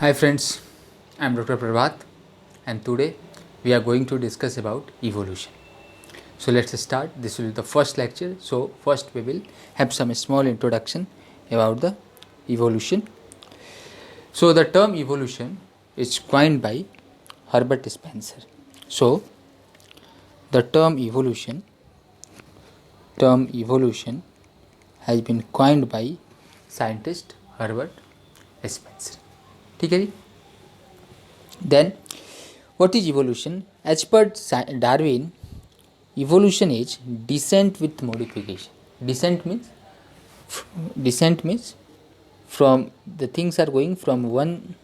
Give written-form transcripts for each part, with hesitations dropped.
Hi friends, I am Dr. Prabhat and today we are going to discuss about evolution. So let's start. This will be the first lecture. So first we will have some small introduction about the evolution. So the term evolution is coined by Herbert Spencer. So the term evolution has been coined by scientist Herbert Spencer. ठीक है जी. Then, what is evolution? As per Darwin, evolution is descent with modification. Descent means from the things are going from one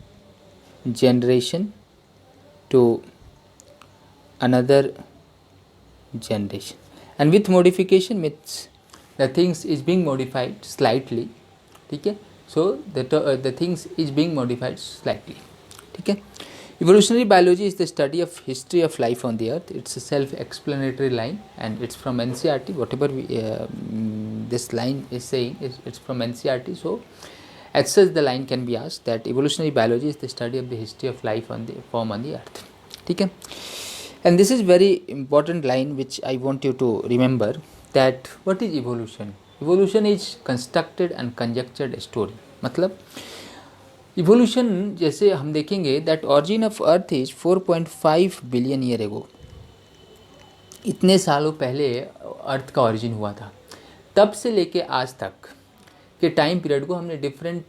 generation to another generation, and with modification means the things is being modified slightly. ठीक है. So the things is being modified slightly. ठीक है. Evolutionary biology is the study of history of life on the earth. It's a self-explanatory line and it's from NCERT. Whatever this line is saying, it's from NCERT. So as such the line can be asked that evolutionary biology is the study of the history of life on the earth. ठीक है. And this is very important line which I want you to remember, that what is evolution? Evolution is constructed and conjectured story. मतलब evolution जैसे हम देखेंगे that origin of earth is 4.5 billion year एगो. इतने सालों पहले अर्थ का ऑरिजिन हुआ था. तब से लेके आज तक के टाइम पीरियड को हमने डिफरेंट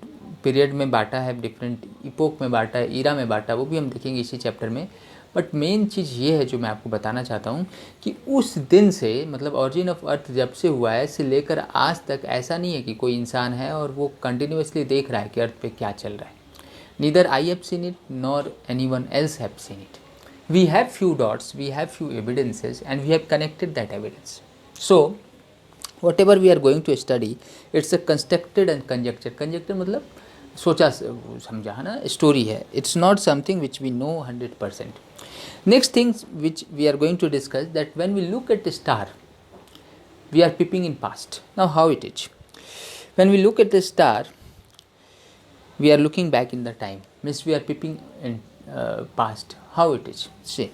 पीरियड में बांटा है, डिफरेंट इपोक में बांटा है, ईरा में बांटा, वो भी हम देखेंगे इसी चैप्टर में. बट मेन चीज़ ये है जो मैं आपको बताना चाहता हूँ कि उस दिन से मतलब ऑरिजिन ऑफ अर्थ जब से हुआ है से लेकर आज तक ऐसा नहीं है कि कोई इंसान है और वो कंटिन्यूसली देख रहा है कि अर्थ पे क्या चल रहा है. Neither I have seen it nor anyone else have seen it. We have few dots, we have few evidences and we have connected that evidence. So, whatever we are going to study, it's a constructed and conjecture. Conjecture मतलब सोचा समझा है ना, story है. It's not something which we know 100%. Next things which we are going to discuss, that when we look at a star, we are peeping in past. Now how it is? When we look at a star, we are looking back in the time, means we are peeping in past. How it is? See,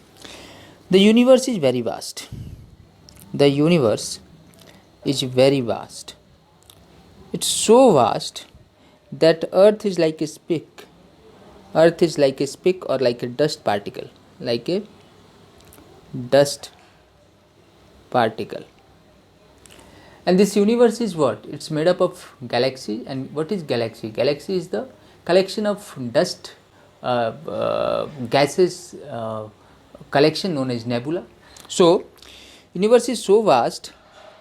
the universe is very vast. The universe is very vast. It's so vast that earth is like a speck. Earth is like a speck or like a dust particle. Like a dust particle. And this universe is what? It's made up of galaxy. And what is galaxy? Galaxy is the collection of dust, gases, collection known as nebula. So, universe is so vast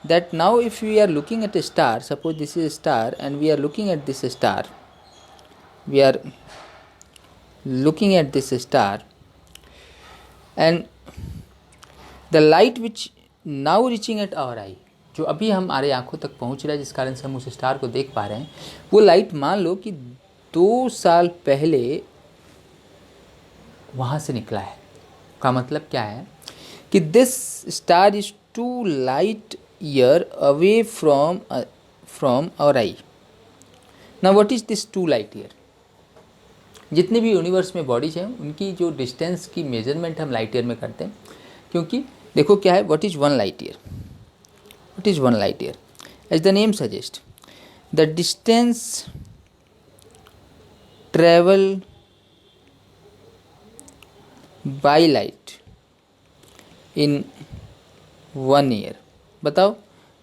that now if we are looking at a star, suppose this is a star and we are looking at this star, we are looking at this star, and the light which now reaching at our eye, जो अभी हमारे आंखों तक पहुंच रहा है जिस कारण से हम उस स्टार को देख पा रहे हैं, वो लाइट मान लो कि 2 साल पहले वहाँ से निकला है. का मतलब क्या है कि this star is 2 light year away from our eye. Now what is this 2 light year? जितने भी यूनिवर्स में बॉडीज हैं उनकी जो डिस्टेंस की मेजरमेंट हम लाइट ईयर में करते हैं, क्योंकि देखो क्या है, what is 1 light year? What is 1 light year? As the name suggests, the distance traveled by light in 1 year. बताओ,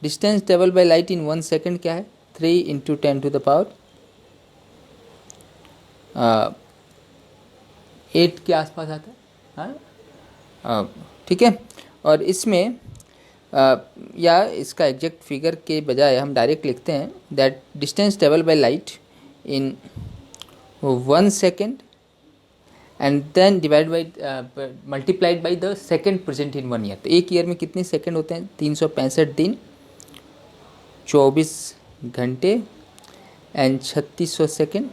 distance traveled by light in 1 second क्या है? 3 into 10 to the power 8 के आसपास आता है. ठीक है. और इसमें या इसका एग्जैक्ट फिगर के बजाय हम डायरेक्ट लिखते हैं that distance travel by light in 1 second and then divide by multiplied by the second present in 1 year. तो एक ईयर में कितने सेकेंड होते हैं? 365 दिन, 24 घंटे एंड 3600 सेकेंड.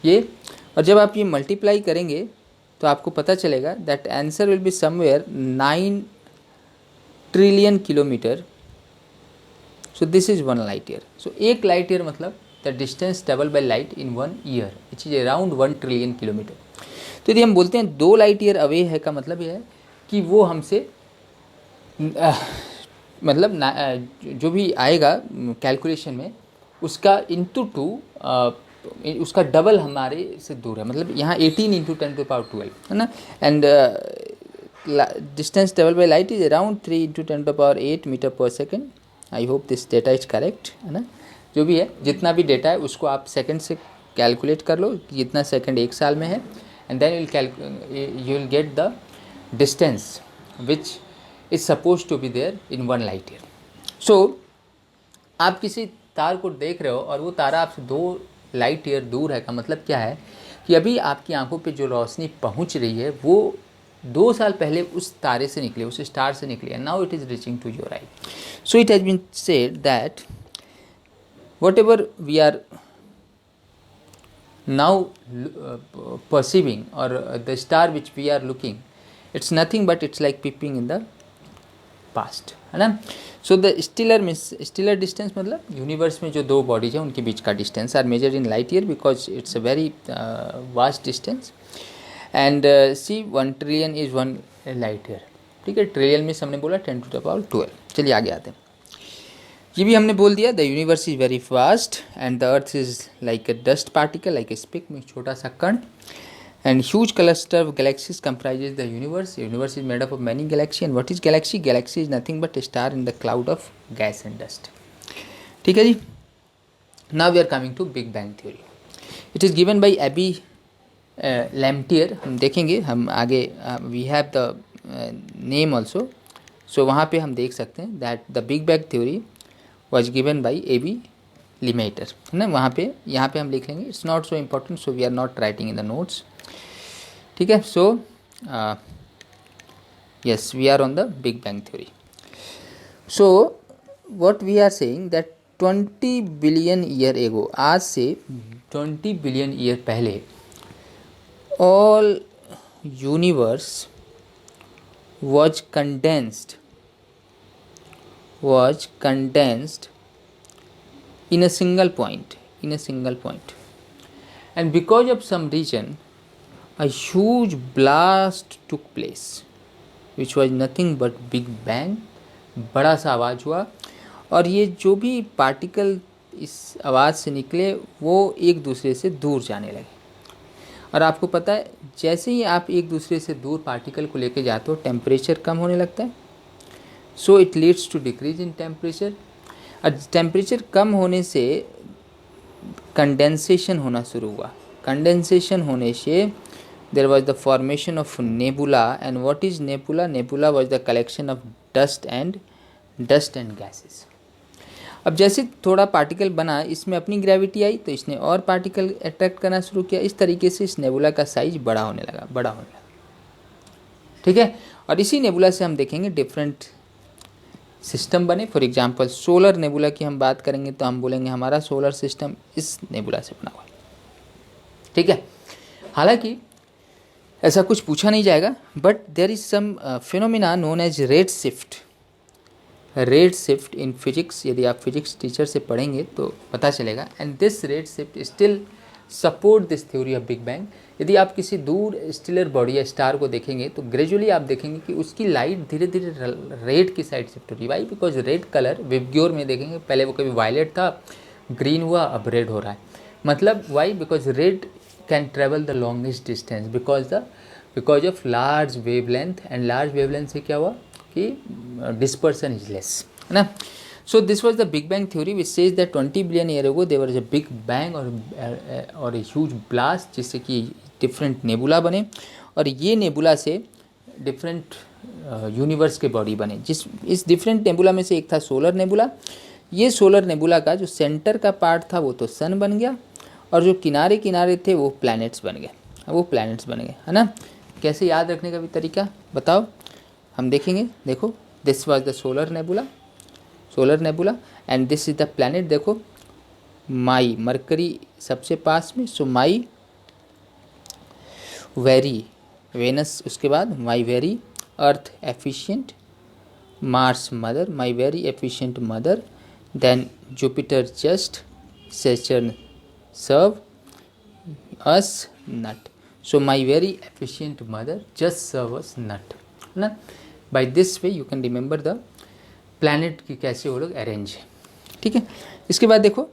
ये और जब आप ये मल्टीप्लाई करेंगे तो आपको पता चलेगा that answer will be somewhere 9 trillion kilometre. So this is 1 light year. So 1 light year मतलब the distance travel by light in 1 year which is around 1 trillion kilometre. तो यदि हम बोलते हैं 2 लाइट ईयर अवे है का मतलब यह है कि वो हमसे मतलब जो भी आएगा कैलकुलेशन में उसका इंटू 2 उसका डबल हमारे से दूर है, मतलब यहाँ 18 इंटू 10⁻12 है ना। And distance travel by light is around 3 into 10⁸ metre per second. I hope this data is correct, है ना। जो भी है, जितना भी डेटा है उसको आप सेकंड से कैलकुलेट कर लो, जितना सेकंड 1 साल में है, and then you will get the distance which is suppose to be there in 1 light year. So आप किसी तार को देख रहे हो और वो तारा आपसे 2 लाइट ईयर दूर है का मतलब क्या है कि अभी आपकी आंखों पे जो रोशनी पहुंच रही है वो 2 साल पहले उस तारे से निकले, उस स्टार से निकले, and now it is reaching to your eye. So it has been said that whatever we are now perceiving or the star which we are looking, it's nothing but it's like peeping in the past, है ना। So the stellar distance मतलब universe में जो 2 bodies हैं उनके बीच का distance are measure in light year because it's a very vast distance. And see 1 trillion is 1 light year, ठीक है। ट्रिलियन में हमने बोला 10⁻12। चलिए आगे आते हैं। ये भी हमने बोल दिया the universe is very fast and the earth is like a dust particle, like a speck में छोटा सा कण, and huge cluster of galaxies comprises the universe. Universe is made up of many galaxies, and what is galaxy? Galaxy is nothing but a star in the cloud of gas and dust. ठीक है जी। Now we are coming to Big Bang theory. It is given by Abby Lamtier. हम देखेंगे, हम आगे we have the name also. So वहाँ पे हम देख सकते हैं that the Big Bang theory was given by Abby Lemaitre, है ना। वहाँ पे यहाँ पे हम लिख लेंगे, it's not so important, so we are not writing in the notes. ठीक है। So yes, we are on the big bang theory. So what we are saying that 20 billion year ago, आज से 20 बिलियन ईयर पहले all universe was condensed in a single point, and because of some reason a huge blast took place which was nothing but Big Bang। बड़ा सा आवाज़ हुआ और ये जो भी पार्टिकल इस आवाज़ से निकले वो एक दूसरे से दूर जाने लगे। और आपको पता है जैसे ही आप एक दूसरे से दूर पार्टिकल को लेके जाते हो टेम्परेचर कम होने लगता है। So it leads to decrease in temperature, और टेम्परेचर कम होने से कंडेंसेशन होना शुरू हुआ। कंडेंसेशन होने से there was the formation of nebula, and what is nebula? Nebula was the collection of dust and gases। अब जैसे थोड़ा पार्टिकल बना, इसमें अपनी ग्रेविटी आई तो इसने और पार्टिकल अट्रैक्ट करना शुरू किया। इस तरीके से इस नेबुला का साइज बड़ा होने लगा, ठीक है। और इसी नेबुला से हम देखेंगे डिफरेंट सिस्टम बने। फॉर एग्जांपल सोलर नेबुला की हम बात करेंगे तो हम बोलेंगे हमारा सोलर सिस्टम इस नेबुला से बना हुआ है, ठीक है। हालांकि ऐसा कुछ पूछा नहीं जाएगा, but there is some phenomena known as red shift in physics. यदि आप फिजिक्स टीचर से पढ़ेंगे तो पता चलेगा। And this red shift still support this theory of big bang. यदि आप किसी दूर स्टिलर बॉडी या स्टार को देखेंगे तो ग्रेजुअली आप देखेंगे कि उसकी लाइट धीरे धीरे रेड की साइड शिफ्ट हो रही है। Why? Because red colour VIBGYOR में देखेंगे पहले वो कभी वायलेट था, ग्रीन हुआ, अब रेड हो रहा है। मतलब why? Because red can travel the longest distance because of large wavelength, and large wavelength से क्या हुआ कि dispersion is less, है ना। So this was the Big Bang theory which says that 20 billion year ago there was a big bang or a huge blast जिससे कि different nebula बने, और ये nebula से different यूनिवर्स के बॉडी बने। इस डिफरेंट नेबुला में से एक था सोलर नेबुला। ये सोलर नेबुला का जो सेंटर का पार्ट था वो तो सन बन गया, और जो किनारे किनारे थे वो प्लैनेट्स बन गए, है ना। कैसे याद रखने का भी तरीका बताओ, हम देखेंगे। देखो, this was the solar nebula and this is the planet. देखो माई, मरकरी सबसे पास में, सो माई वेरी, वेनस उसके बाद my very, earth efficient, Mars mother, my very efficient mother, then Jupiter just, Saturn serve us nut. So my very efficient mother just serve us nut ना. By this way you can remember the planet की कैसे वो लोग arrange है. ठीक है. इसके बाद देखो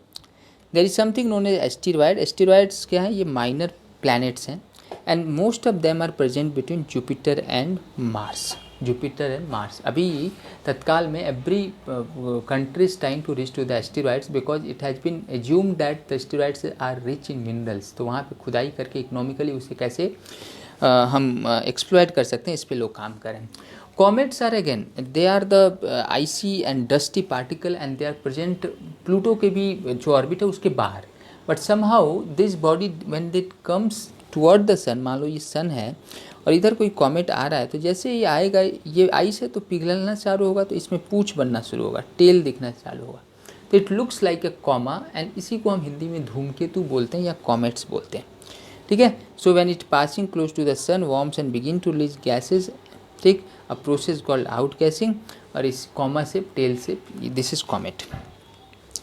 there is something known as asteroid. Asteroids क्या है? ये माइनर प्लैनेट्स हैं and most of them are present between Jupiter and Mars. Jupiter and Mars. अभी तत्काल में every country is trying to reach to the asteroids because it has been assumed that the asteroids are rich in minerals. तो वहाँ पे खुदाई करके economically उसे कैसे हम एक्सप्लॉयट कर सकते हैं, इस पे लोग काम करें. Comets are again they are the icy and dusty particle and they are present Pluto के भी जो ऑर्बिट है उसके बाहर. But somehow this body when it comes toward the sun, मान लो ये सन है और इधर कोई कॉमेट आ रहा है, तो जैसे ये आएगा ये आइस है तो पिघलना चालू होगा, तो इसमें पूंछ बनना शुरू होगा, टेल दिखना चालू होगा. तो it looks like a comma and इसी को हम हिंदी में धूमकेतु बोलते हैं या कॉमेट्स बोलते हैं. ठीक है. So when it passing close to the sun warms and begin to release gases. ठीक. A process called outgassing. और इस कॉमा से टेल से this is comet.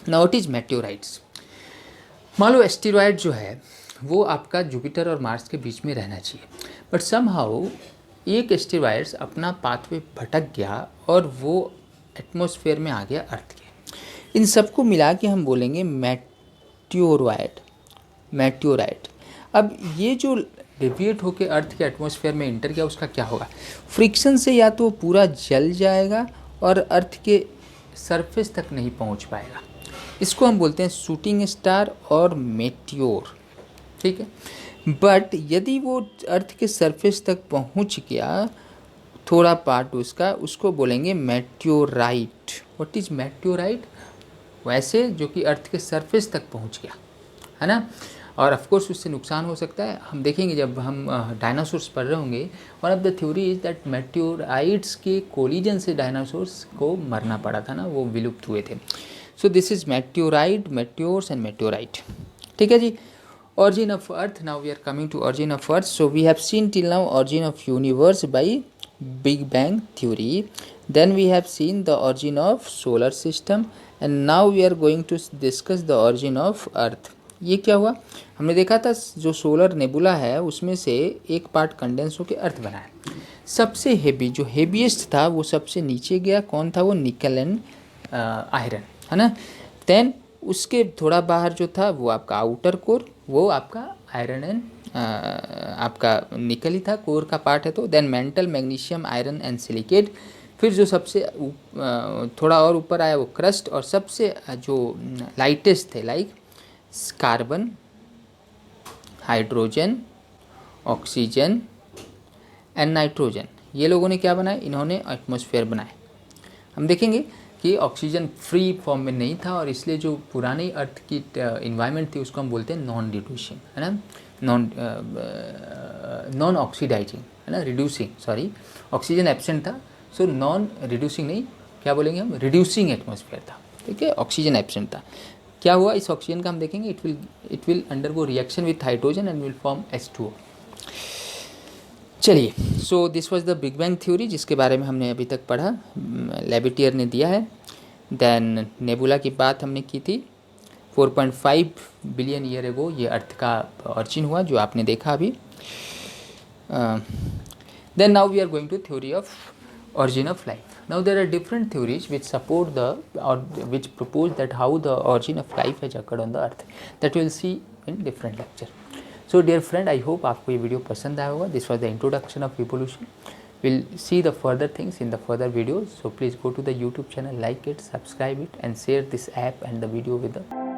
Now it is meteorites. मान लो एस्टेरॉयड जो है वो आपका जुपिटर और मार्स के बीच में रहना चाहिए, बट समहाउ एक एस्टेरॉयड्स अपना पाथवे भटक गया और वो एटमॉस्फेयर में आ गया अर्थ के. इन सबको मिला के हम बोलेंगे मेटेओरॉयड. मेटेओराइट. अब ये जो डेविएट होकर अर्थ के एटमॉस्फेयर में इंटर किया उसका क्या होगा? फ्रिक्शन से या तो पूरा जल जाएगा और अर्थ के सरफेस तक नहीं पहुंच पाएगा. इसको हम बोलते हैं शूटिंग स्टार और मेटियोर. ठीक है. बट यदि वो अर्थ के सरफेस तक पहुंच गया थोड़ा पार्ट उसका, उसको बोलेंगे मेटियोराइट. What is मेटियोराइट? वैसे जो कि अर्थ के सरफेस तक पहुंच गया है ना. और ऑफ कोर्स उससे नुकसान हो सकता है. हम देखेंगे जब हम डायनासोर्स पढ़ रहे होंगे. One of the theory is that meteorites के कोलिजन से डायनासोर्स को मरना पड़ा था ना, वो विलुप्त हुए थे. So this is meteorite, meteors and meteorite. ठीक है जी. Origin of Earth. Now we are coming to origin of Earth. So we have seen till now origin of universe by Big Bang theory. Then we have seen the origin of solar system, and now we are going to discuss the origin of Earth. ये क्या हुआ? हमने देखा था जो solar nebula है उसमें से एक पार्ट कंडेंस होकर अर्थ बना है. सबसे हेवी जो हेवीएस्ट था वो सबसे नीचे गया. कौन था वो? निकल एंड आयरन है ना. देन उसके थोड़ा बाहर जो था वो आपका आउटर कोर, वो आपका आयरन एंड आपका निकल ही था, कोर का पार्ट है. तो then mental, magnesium, iron and silicate. फिर जो सबसे थोड़ा और ऊपर आया वो क्रस्ट. और सबसे जो लाइटेस्ट थे like carbon, hydrogen, oxygen and nitrogen. ये लोगों ने क्या बनाया? इन्होंने एटमॉस्फेयर बनाए. हम देखेंगे कि ऑक्सीजन फ्री फॉर्म में नहीं था और इसलिए जो पुरानी अर्थ की इन्वायरमेंट थी उसको हम बोलते हैं नॉन रिड्यूसिंग है ना, नॉन ऑक्सीडाइजिंग है ना, रिड्यूसिंग. सॉरी, ऑक्सीजन एब्सेंट था, सो नॉन रिड्यूसिंग नहीं, क्या बोलेंगे हम? रिड्यूसिंग एटमॉस्फेयर था. ठीक है. ऑक्सीजन एब्सेंट था. क्या हुआ इस ऑक्सीजन का हम देखेंगे. It will undergo reaction with hydrogen and will form H2O. चलिए. So this was the big bang theory जिसके बारे में हमने अभी तक पढ़ा, लेबिटियर ने दिया है. देन नेबुला की बात हमने की थी. 4.5 बिलियन ईयर एगो ये अर्थ का ऑरिजिन हुआ जो आपने देखा अभी. Then now we are going to theory of origin of life. Now there are different theories which support or which propose that how the origin of life has occurred on the earth. That we will see in different lecture. So dear friend, I hope आपको ये video पसंद आया होगा. This was the introduction of evolution. We'll see the further things in the further videos. So please go to the YouTube channel, like it, subscribe it and share this app and the video with the